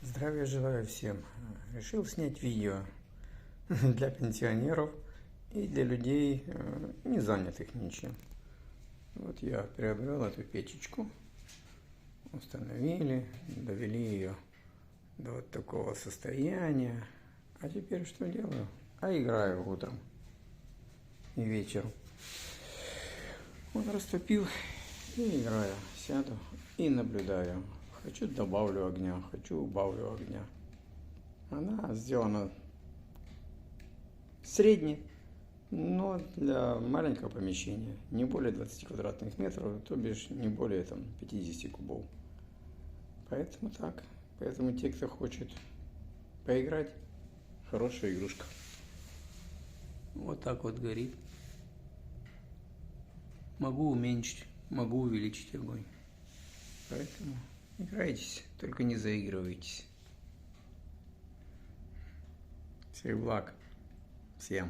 Здравия желаю всем. Решил снять видео для пенсионеров и для людей, не занятых ничем. Вот я приобрел эту печечку, установили, довели ее до вот такого состояния. А теперь что делаю? Играю утром и вечером. Он растопил и играю. Сяду и наблюдаю. Хочу добавлю огня, хочу убавлю огня. Она сделана средне, но для маленького помещения, не более 20 квадратных метров, то бишь не более 50 кубов. Поэтому так. Поэтому те, кто хочет поиграть, хорошая игрушка. Вот так вот горит. Могу уменьшить, могу увеличить огонь. Поэтому играйтесь, только не заигрывайтесь. Всех благ. Всем.